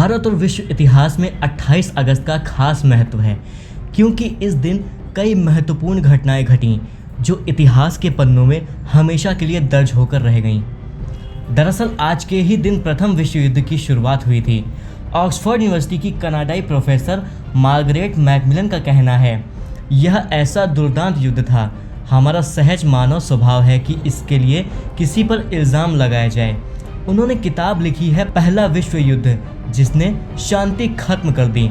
भारत और विश्व इतिहास में 28 अगस्त का खास महत्व है, क्योंकि इस दिन कई महत्वपूर्ण घटनाएं घटीं जो इतिहास के पन्नों में हमेशा के लिए दर्ज होकर रह गईं। दरअसल आज के ही दिन प्रथम विश्व युद्ध की शुरुआत हुई थी। ऑक्सफोर्ड यूनिवर्सिटी की कनाडाई प्रोफेसर मार्गरेट मैकमिलन का कहना है, यह ऐसा दुर्दांत युद्ध था। हमारा सहज मानव स्वभाव है कि इसके लिए किसी पर इल्ज़ाम लगाया जाए। उन्होंने किताब लिखी है पहला विश्व युद्ध, जिसने शांति खत्म कर दी।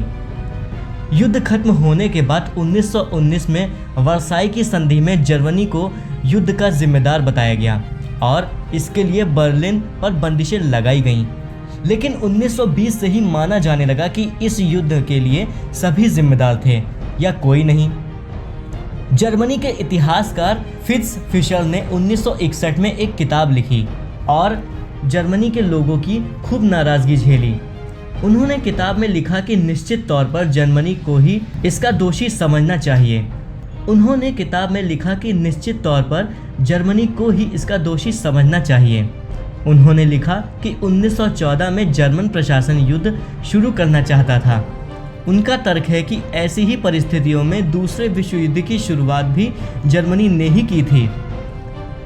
युद्ध खत्म होने के बाद 1919 में वर्साई की संधि में जर्मनी को युद्ध का जिम्मेदार बताया गया और इसके लिए बर्लिन पर बंदिशें लगाई गईं। लेकिन 1920 से ही माना जाने लगा कि इस युद्ध के लिए सभी जिम्मेदार थे या कोई नहीं। जर्मनी के इतिहासकार फिट्ज फिशर ने 1961 में एक किताब लिखी और जर्मनी के लोगों की खूब नाराज़गी झेली। उन्होंने किताब में लिखा कि निश्चित तौर पर जर्मनी को ही इसका दोषी समझना चाहिए। उन्होंने किताब में लिखा कि निश्चित तौर पर जर्मनी को ही इसका दोषी समझना चाहिए। उन्होंने लिखा कि 1914 में जर्मन प्रशासन युद्ध शुरू करना चाहता था। उनका तर्क है कि ऐसी ही परिस्थितियों में दूसरे विश्व युद्ध की शुरुआत भी जर्मनी ने ही की थी।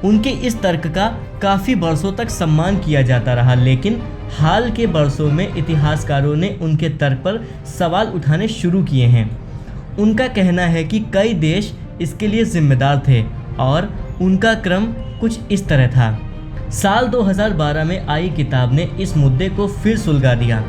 उनके इस तर्क का काफ़ी बरसों तक सम्मान किया जाता रहा, लेकिन हाल के बरसों में इतिहासकारों ने उनके तर्क पर सवाल उठाने शुरू किए हैं। उनका कहना है कि कई देश इसके लिए जिम्मेदार थे और उनका क्रम कुछ इस तरह था। साल 2012 में आई किताब ने इस मुद्दे को फिर सुलझा दिया।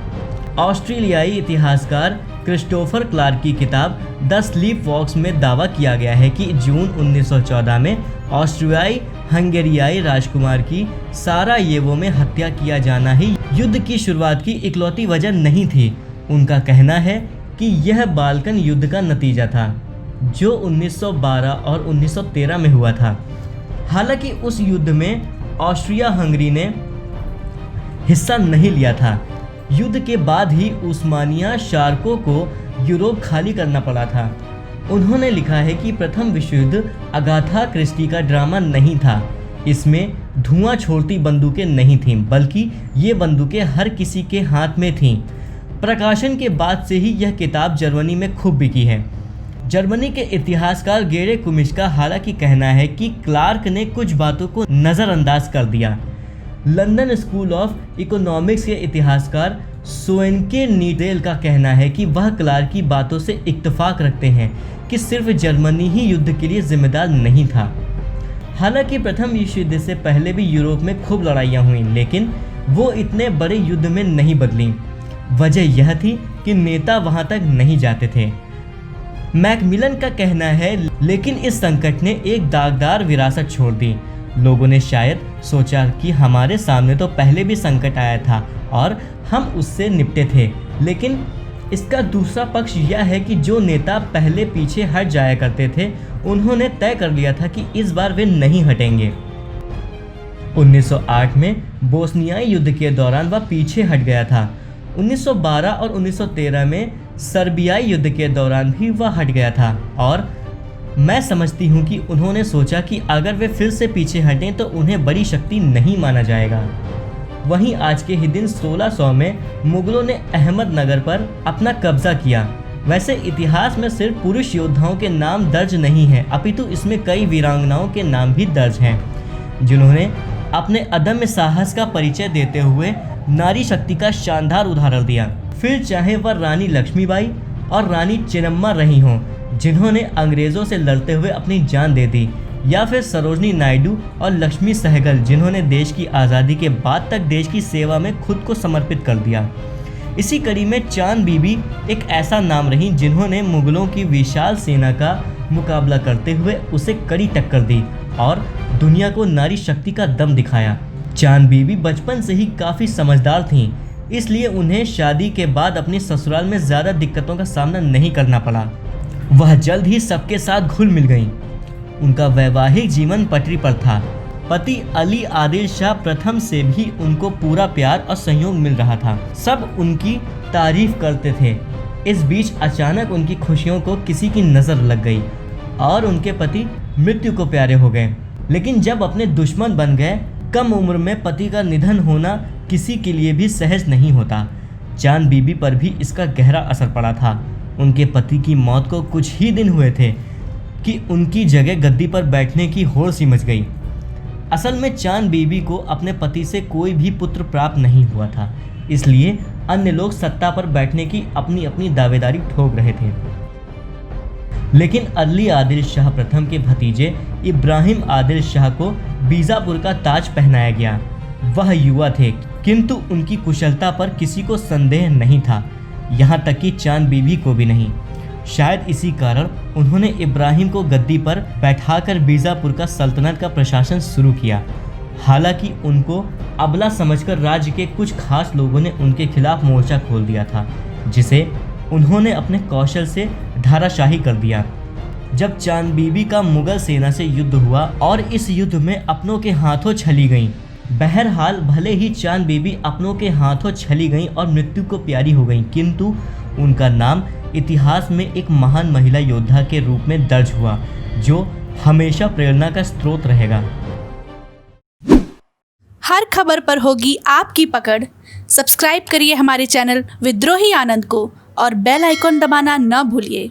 ऑस्ट्रेलियाई इतिहासकार क्रिस्टोफर क्लार्क की किताब द स्लीप वॉक्स में दावा किया गया है कि जून 1914 में ऑस्ट्रियाई हंगेरियाई राजकुमार की सारायेवो में हत्या किया जाना ही युद्ध की शुरुआत की इकलौती वजह नहीं थी। उनका कहना है कि यह बाल्कन युद्ध का नतीजा था जो 1912 और 1913 में हुआ था। हालांकि उस युद्ध में ऑस्ट्रिया हंगरी ने हिस्सा नहीं लिया था। युद्ध के बाद ही उस्मानिया शासकों को यूरोप खाली करना पड़ा था। उन्होंने लिखा है कि प्रथम विश्व युद्ध अगाथा क्रिस्टी का ड्रामा नहीं था। इसमें धुआं छोड़ती बंदूकें नहीं थीं, बल्कि ये बंदूकें हर किसी के हाथ में थीं। प्रकाशन के बाद से ही यह किताब जर्मनी में खूब बिकी है। जर्मनी के इतिहासकार गेरे कुमिश का हालांकि कहना है कि क्लार्क ने कुछ बातों को नज़रअंदाज कर दिया। लंदन स्कूल ऑफ इकोनॉमिक्स के इतिहासकार सोएनके नीडेल का कहना है कि वह क्लार्क की बातों से इत्तेफाक रखते हैं कि सिर्फ जर्मनी ही युद्ध के लिए जिम्मेदार नहीं था। हालांकि प्रथम विश्व युद्ध से पहले भी यूरोप में खूब लड़ाइयाँ हुईं, लेकिन वो इतने बड़े युद्ध में नहीं बदलीं। वजह यह थी कि नेता वहाँ तक नहीं जाते थे। मैकमिलन का कहना है, लेकिन इस संकट ने एक दागदार विरासत छोड़ दी। लोगों ने शायद सोचा कि हमारे सामने तो पहले भी संकट आया था और हम उससे निपटे थे, लेकिन इसका दूसरा पक्ष यह है कि जो नेता पहले पीछे हट जाया करते थे, उन्होंने तय कर लिया था कि इस बार वे नहीं हटेंगे। 1908 में बोस्नियाई युद्ध के दौरान वह पीछे हट गया था। 1912 और 1913 में सर्बियाई युद्ध के दौरान भी वह हट गया था और मैं समझती हूँ कि उन्होंने सोचा कि अगर वे फिर से पीछे हटें तो उन्हें बड़ी शक्ति नहीं माना जाएगा। वहीं आज के ही दिन 1600 में मुगलों ने अहमदनगर पर अपना कब्जा किया। वैसे इतिहास में सिर्फ पुरुष योद्धाओं के नाम दर्ज नहीं हैं, अपितु इसमें कई वीरांगनाओं के नाम भी दर्ज हैं, जिन्होंने अपने अदम्य साहस का परिचय देते हुए नारी शक्ति का शानदार उदाहरण दिया। फिर चाहे वह रानी लक्ष्मीबाई और रानी चेन्नम्मा रही हों, जिन्होंने अंग्रेज़ों से लड़ते हुए अपनी जान दे दी, या फिर सरोजनी नायडू और लक्ष्मी सहगल, जिन्होंने देश की आज़ादी के बाद तक देश की सेवा में खुद को समर्पित कर दिया। इसी कड़ी में चांद बीबी एक ऐसा नाम रही जिन्होंने मुगलों की विशाल सेना का मुकाबला करते हुए उसे कड़ी टक्कर दी और दुनिया को नारी शक्ति का दम दिखाया। चांद बीबी बचपन से ही काफ़ी समझदार थीं, इसलिए उन्हें शादी के बाद अपने ससुराल में ज़्यादा दिक्कतों का सामना नहीं करना पड़ा। वह जल्द ही सबके साथ घुल मिल गईं। उनका वैवाहिक जीवन पटरी पर था। पति अली आदिल शाह प्रथम से भी उनको पूरा प्यार और सहयोग मिल रहा था। सब उनकी तारीफ करते थे। इस बीच अचानक उनकी खुशियों को किसी की नज़र लग गई और उनके पति मृत्यु को प्यारे हो गए। लेकिन जब अपने दुश्मन बन गए, कम उम्र में पति का निधन होना किसी के लिए भी सहज नहीं होता। चांद बीबी पर भी इसका गहरा असर पड़ा था। उनके पति की मौत को कुछ ही दिन हुए थे कि उनकी जगह गद्दी पर बैठने की होड़ सी मच गई। असल में चांद बीबी को अपने पति से कोई भी पुत्र प्राप्त नहीं हुआ था, इसलिए अन्य लोग सत्ता पर बैठने की अपनी अपनी दावेदारी ठोक रहे थे। लेकिन अली आदिल शाह प्रथम के भतीजे इब्राहिम आदिल शाह को बीजापुर का ताज पहनाया गया। वह युवा थे, किंतु उनकी कुशलता पर किसी को संदेह नहीं था, यहाँ तक कि चांद बीबी को भी नहीं। शायद इसी कारण उन्होंने इब्राहिम को गद्दी पर बैठाकर बीजापुर का सल्तनत का प्रशासन शुरू किया। हालांकि उनको अबला समझकर राज्य के कुछ खास लोगों ने उनके खिलाफ मोर्चा खोल दिया था, जिसे उन्होंने अपने कौशल से धाराशाही कर दिया। जब चांद बीबी का मुगल सेना से युद्ध हुआ और इस युद्ध में अपनों के हाथों छली गईं। बहरहाल भले ही चांद बीबी अपनों के हाथों छली गईं और मृत्यु को प्यारी हो गईं, किंतु उनका नाम इतिहास में एक महान महिला योद्धा के रूप में दर्ज हुआ, जो हमेशा प्रेरणा का स्रोत रहेगा। हर खबर पर होगी आपकी पकड़। सब्सक्राइब करिए हमारे चैनल विद्रोही आनंद को और बेल आइकॉन दबाना न भूलिए।